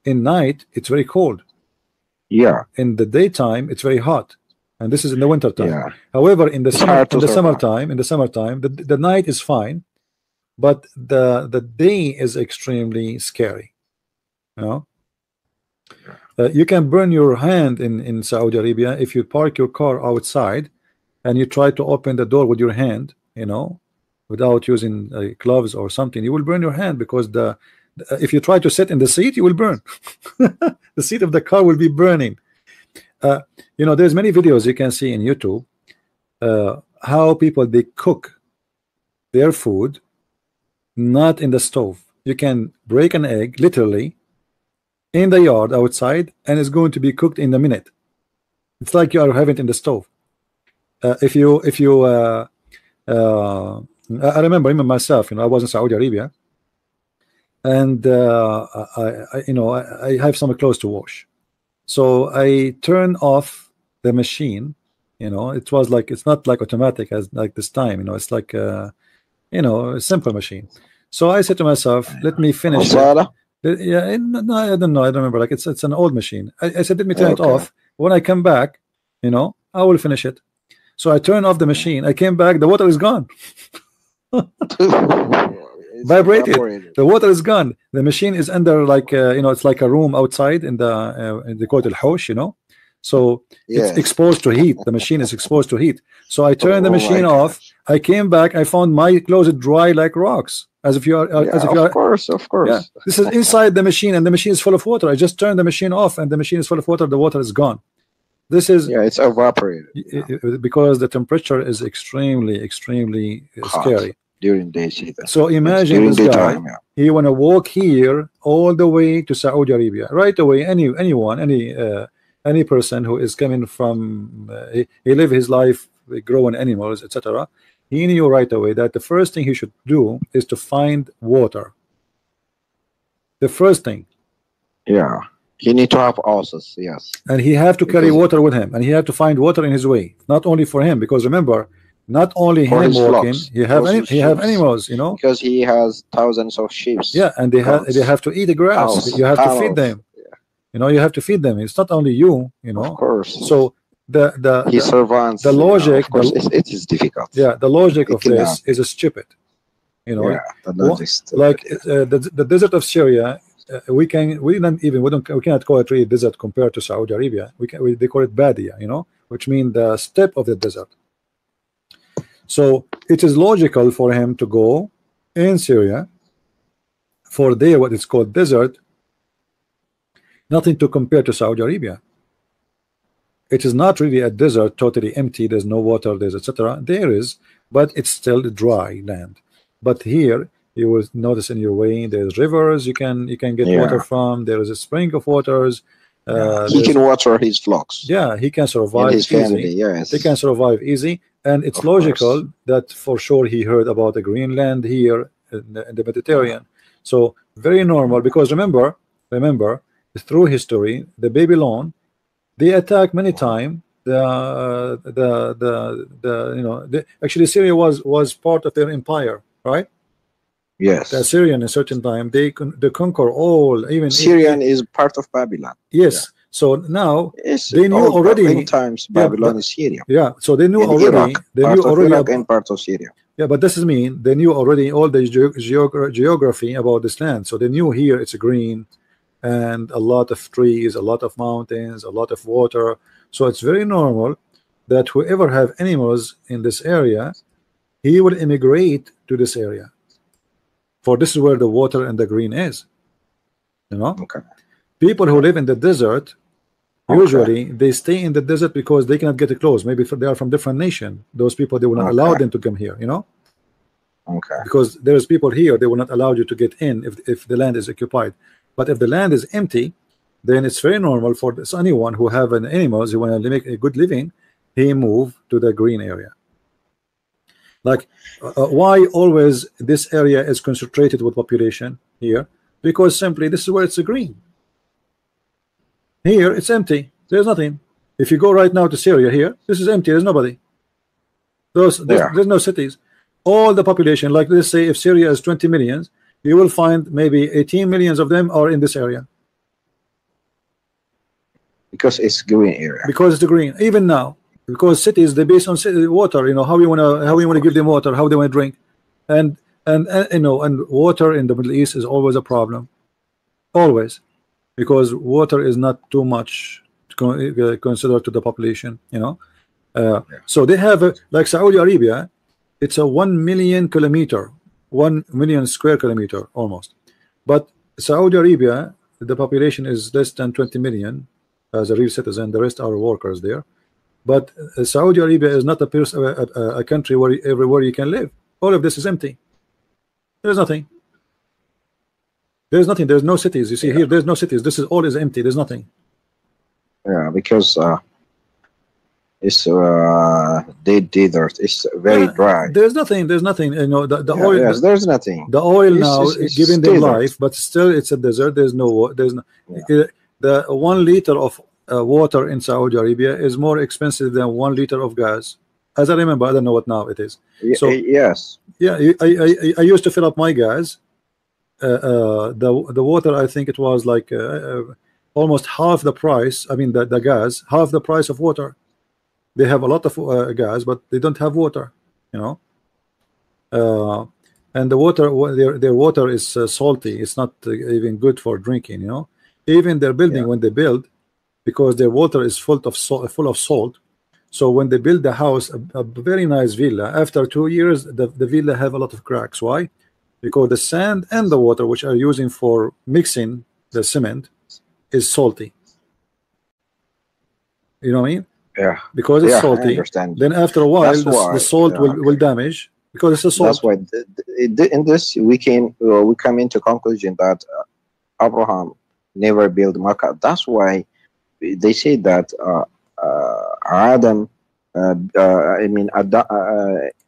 In night it's very cold. Yeah. In the daytime it's very hot, and this is in the winter time. Yeah. However, in the hard to summertime, the night is fine, but the day is extremely scary. You can burn your hand in Saudi Arabia if you park your car outside and you try to open the door with your hand, without using gloves or something. You will burn your hand because if you try to sit in the seat, you will burn. The seat of the car will be burning. There's many videos you can see in YouTube how people they cook their food not in the stove. You can break an egg literally in the yard outside, and it's going to be cooked in a minute. It's like you are having it in the stove. I remember even myself, I was in Saudi Arabia, and I have some clothes to wash, so I turn off the machine. It was like, it's not like automatic as like this time. It's like a simple machine. So I said to myself, let me finish it. Yeah, no, I don't know. I don't remember. Like it's an old machine. I said, let me turn it off. When I come back, I will finish it. So I turned off the machine. I came back. The water is gone. Vibrated. The water is gone. The machine is under like it's like a room outside in they call it al-hosh, So it's exposed to heat. The machine is exposed to heat. So I turned the machine off. I came back. I found my clothes dry like rocks. As if you are, of course. Yeah. This is inside the machine, and the machine is full of water. I just turned the machine off, and the machine is full of water. The water is gone. This is it's evaporated because the temperature is extremely scary during day season. So imagine this guy. He want to walk here all the way to Saudi Arabia right away. Any person who is coming from he live his life growing animals, etc. He knew right away that the first thing he should do is to find water. The first thing. Yeah. He need to have horses, yes. And he have to carry water with him, and he had to find water in his way. Not only for him, because remember, not only him walking, he have animals, Because he has thousands of sheep. Yeah, and they have to eat the grass. You have to feed them. You have to feed them. It's not only you, Of course. So the servants. The logic. Of course, it is difficult. Yeah, the logic of this is stupid. The logic. Like the desert of Syria. We cannot call it really desert compared to Saudi Arabia. They call it Badia, which means the steppe of the desert. So it is logical for him to go in Syria for there what is called desert. Nothing to compare to Saudi Arabia. It is not really a desert, totally empty. There's no water, there's etc. There is, but it's still dry land. But here you will notice in your way there's rivers you can get water from. There is a spring of waters. He can water his flocks. Yeah, he can survive his family, easy. yes. They can survive easy, and it's logical that for sure he heard about the Greenland here in the Mediterranean. So very normal, because remember, through history, the Babylon, they attacked many times. Actually Syria was part of their empire, right? Yes. The Assyrian, a certain time, they conquer all, even Syrian is part of Babylon. Yes. Yeah. So now it's they knew already. In times Babylon is Syria. Yeah. So they knew already. Iraq, they knew already Iraq and part of Syria. Yeah, but this is mean they knew already all the geography about this land. So they knew here it's green, and a lot of trees, a lot of mountains, a lot of water. So it's very normal that whoever have animals in this area, he will immigrate to this area. For this is where the water and the green is. Okay. People who live in the desert, usually they stay in the desert because they cannot get close. Maybe they are from different nation. Those people, they will not allow them to come here. Okay. Because there's people here, they will not allow you to get in if the land is occupied. But if the land is empty, then it's very normal for anyone who have an animals who want to make a good living, he move to the green area. Like why always this area is concentrated with population here? Because simply this is where it's a green. Here it's empty, there's nothing. If you go right now to Syria, here this is empty, there's nobody. There's no cities. All the population, like let's say if Syria is 20 million, you will find maybe 18 million of them are in this area. Because it's green area. Because it's the green. Even now, because cities, they based on water. How we want to give them water, how they want to drink, and water in the Middle East is always a problem, always, because water is not too much to consider to the population. So they have like Saudi Arabia, it's a 1 million kilometer, 1 million square kilometer almost, but Saudi Arabia, the population is less than 20 million as a real citizen. The rest are workers there. But Saudi Arabia is not a country where everywhere you can live. All of this is empty. There's nothing. There's nothing. There's no cities. You see here, there's no cities. This is all is empty. There's nothing. Yeah, because it's dead desert. It's very dry. There's nothing. There's nothing. The oil. Yes, there's nothing. The oil now is giving them desert. life, but still it's a desert. There's no. The 1 liter of water in Saudi Arabia is more expensive than 1 liter of gas. As I remember, I don't know what now it is. So yes, yeah, I used to fill up my gas. The water, I think it was like almost half the price. I mean the gas, half the price of water. They have a lot of gas, but they don't have water. And the water, their water is salty. It's not even good for drinking. Even their building, when they build, because their water is full of salt. So when they build the house, a very nice villa, after 2 years, the villa have a lot of cracks. Why? Because the sand and the water which are using for mixing the cement is salty. You know what I mean? Yeah. Because it's salty. I understand. Then after a while, the salt will damage because it's a salt. That's why in this we come into conclusion that Abraham never built Makkah. That's why they say that Adam,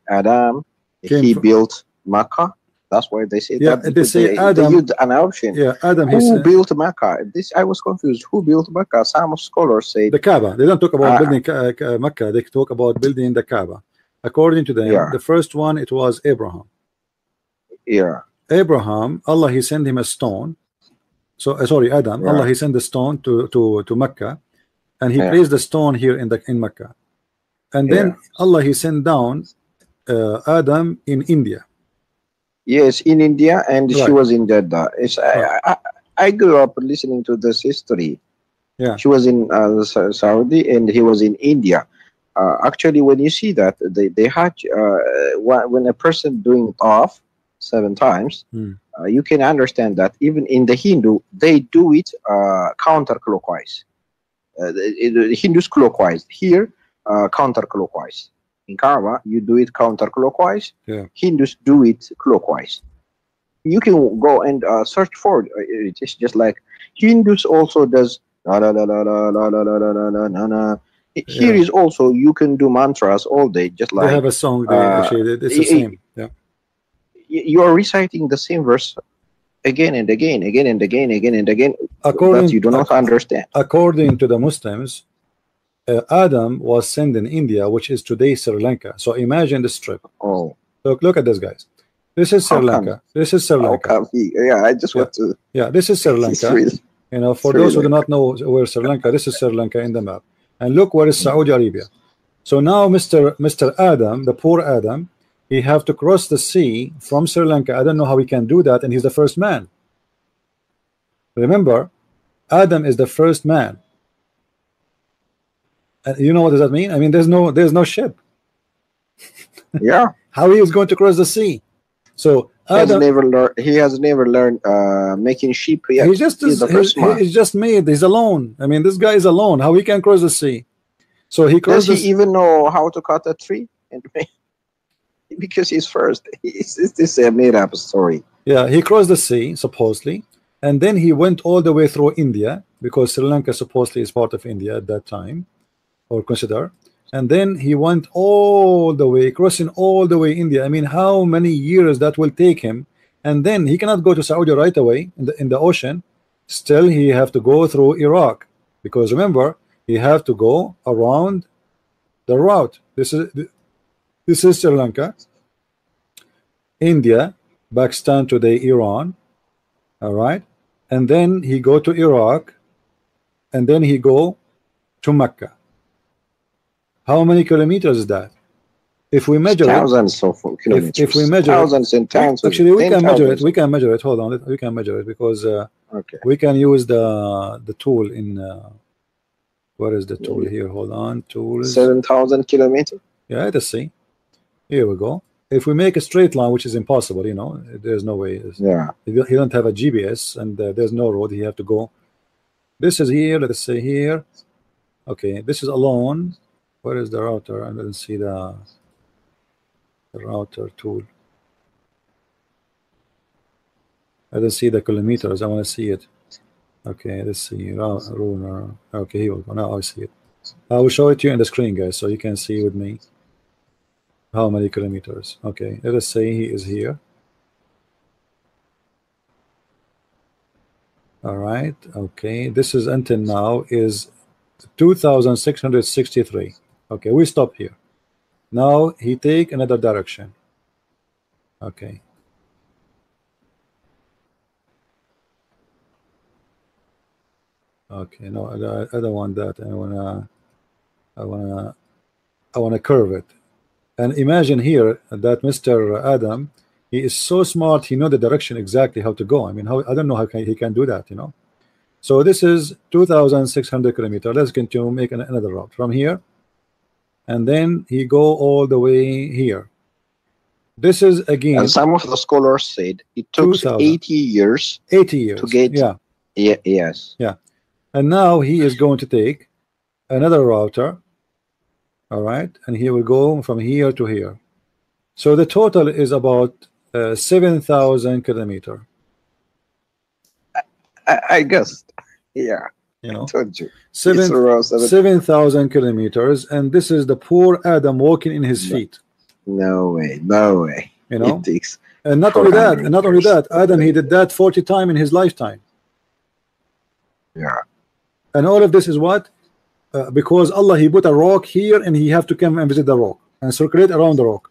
Adam, he built Makkah. That's why they say that. They say Adam. They used an option. Yeah, Adam. Who built Makkah? I was confused. Who built Makkah? Some scholars say the Kaaba. They don't talk about building Makkah. They talk about building the Kaaba. According to them, the first one it was Abraham. Yeah. Abraham, Allah, he sent him a stone. So sorry, Adam. Allah, he sent the stone to Mecca, and he placed the stone here in Mecca, and then Allah, he sent down Adam in India. Yes, in India, and she was in Debat. I grew up listening to this history. Yeah, she was in Saudi, and he was in India. actually, when you see that they had when a person doing off 7 times, you can understand that even in the Hindu they do it counterclockwise. The Hindus clockwise, here counterclockwise. In Kabbah, you do it counterclockwise. Yeah. Hindus do it clockwise. You can go and search for it. It's just like Hindus also does la la la la la la la la la la la. Here is also you can do mantras all day, just like they have a song. They actually, it's the same. Yeah. You are reciting the same verse again and again, again and again, again and again. But you do not understand. According to the Muslims, Adam was sent in India, which is today Sri Lanka. So imagine the strip. Oh, look at this, guys. This is Sri Lanka. This is Sri Lanka. Yeah, I just want to. Yeah, this is Sri Lanka. You know, for those who do not know where Sri Lanka, this is Sri Lanka in the map. And look where is Saudi Arabia. So now Mr. Adam, the poor Adam, he have to cross the sea from Sri Lanka. I don't know how he can do that, and he's the first man. Remember, Adam is the first man. And you know what does that mean? I mean, there's no ship. Yeah. How he is going to cross the sea? So Adam, he has never learned making sheep yet. He's just made. He's alone. I mean, this guy is alone. How he can cross the sea? So he crosses. Does he even know how to cut a tree? Because he's first. This is a made-up story. Yeah, he crossed the sea supposedly, and then he went all the way through India, because Sri Lanka supposedly is part of India at that time, or consider. And then he went all the way, crossing all the way India. I mean, how many years that will take him? And then he cannot go to Saudi right away in the ocean. Still, he have to go through Iraq, because remember, he have to go around the route. This is Sri Lanka, India, Pakistan, today Iran. All right, and then he go to Iraq, and then he go to Mecca. How many kilometers is that? If we measure thousands of kilometers. If we measure thousands and thousands. Actually, we can measure it. We can measure it. Hold on, we can measure it, because we can use the tool in. Where is the tool here? Hold on, tools. 7,000 kilometers. Yeah, let's see. Here we go. If we make a straight line, which is impossible, you know, there's no way. Yeah. He don't have a GPS, and there's no road. He have to go. This is here. Let's say here. Okay, this is alone. Where is the router? I didn't see the router tool. I don't see the kilometers. I want to see it. Okay, let's see. Runner. Okay, here we go. Now I see it. I will show it to you in the screen, guys, so you can see with me how many kilometers. Okay, let us say he is here. All right. Okay, this is until now is 2,663. Okay, we stop here. Now he take another direction. Okay. Okay, no, I don't want that. I wanna curve it. And imagine here that Mr. Adam, he is so smart. He know the direction exactly how to go. I mean, I don't know how he can do that. You know. So this is 2,600 kilometers. Let's continue make another route from here, and then he go all the way here. This is again. And some of the scholars said it took 80 years. 80 years to get. Yeah. Yes. Yeah. And now he is going to take another router. All right, and he will go from here to here. So the total is about 7,000 kilometers. I guessed. Yeah. You know, I told you. 7,000 kilometers, and this is the poor Adam walking in his feet. No way, no way. You know, it takes and not only that, Adam, he did that 40 times in his lifetime. Yeah. And all of this is what? Because Allah, he put a rock here, and he have to come and visit the rock and circulate around the rock.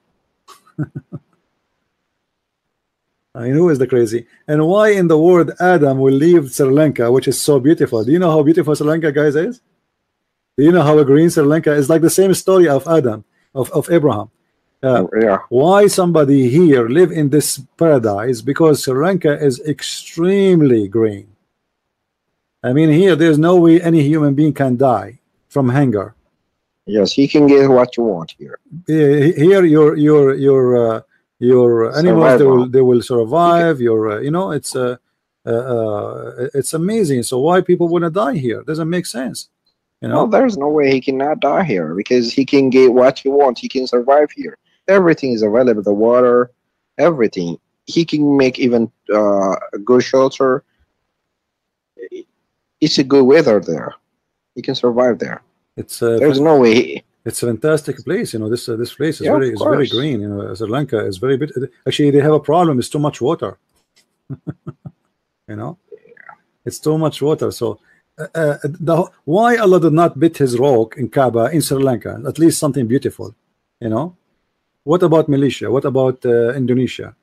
I mean, who is the crazy? And why in the world Adam will leave Sri Lanka, which is so beautiful? Do you know how beautiful Sri Lanka, guys, is? Do you know how green Sri Lanka is? Like the same story of Adam, of Abraham. Yeah. Why somebody here live in this paradise? Because Sri Lanka is extremely green. I mean, here there's no way any human being can die from hunger. Yes, he can get what you want here. Here, your animals, Survival. they will survive. Your it's amazing. So why people want to die here? Doesn't make sense. You know, No, there's no way he cannot die here because he can get what he wants. He can survive here. Everything is available. The water, everything. He can make even a good shelter. It's a good weather there. He can survive there. it's There's no way. it's a fantastic place. You know, this place is Yeah, of very course. green. You know, Sri Lanka is very bit. Actually, they have a problem. It's too much water. You know, it's too much water. So why Allah did not bit his rock in Kaaba in Sri Lanka? At least something beautiful. You know, what about Malaysia? What about Indonesia?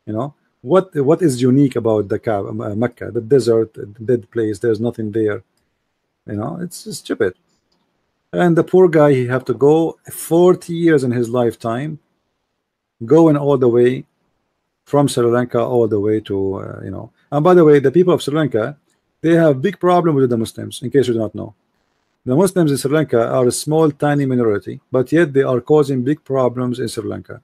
You know, what is unique about the Kaaba, Mecca, the desert, the dead place? There's nothing there. You know, it's stupid. And the poor guy, he have to go 40 years in his lifetime, going all the way from Sri Lanka all the way to you know. And by the way, the people of Sri Lanka, they have big problem with the Muslims. In case you do not know, the Muslims in Sri Lanka are a small, tiny minority, but yet they are causing big problems in Sri Lanka.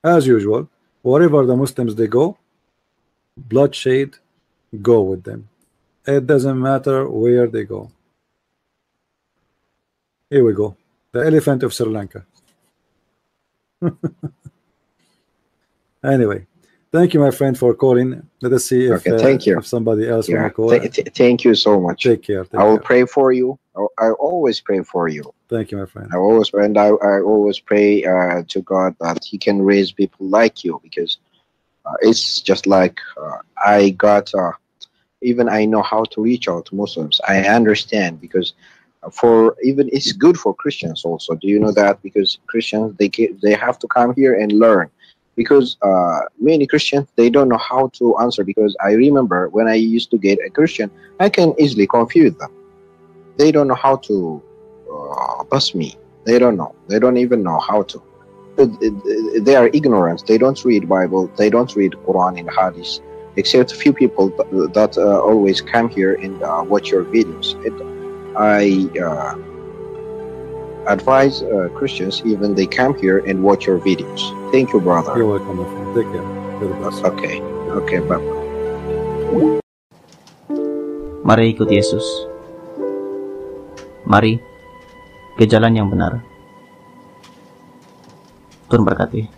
As usual, wherever the Muslims they go, bloodshed go with them. It doesn't matter where they go. Here we go, the elephant of Sri Lanka. Anyway, thank you, my friend, for calling. Let us see if, Okay, thank you. if somebody else Yeah. want to call. Thank you so much. Take care. Take I will care. pray for you. I always pray for you. Thank you, my friend. I always pray to God that He can raise people like you, because it's just like I got even I know how to reach out to Muslims. I understand, because for even it's good for Christians also. Do you know that? Because Christians they have to come here and learn, because many Christians they don't know how to answer. Because I remember when I used to get a Christian, I can easily confuse them. They don't know how to bust me. They don't know. They don't even know how to. They are ignorant. They don't read Bible. They don't read Quran and Hadith, except a few people that always come here and watch your videos. I advise Christians, even they come here and watch your videos. Thank you, brother. You're welcome, my friend. Take care. God bless. Okay. Okay, bye. Mari ikut Yesus. Mari ke jalan yang benar. Tuhan berkati.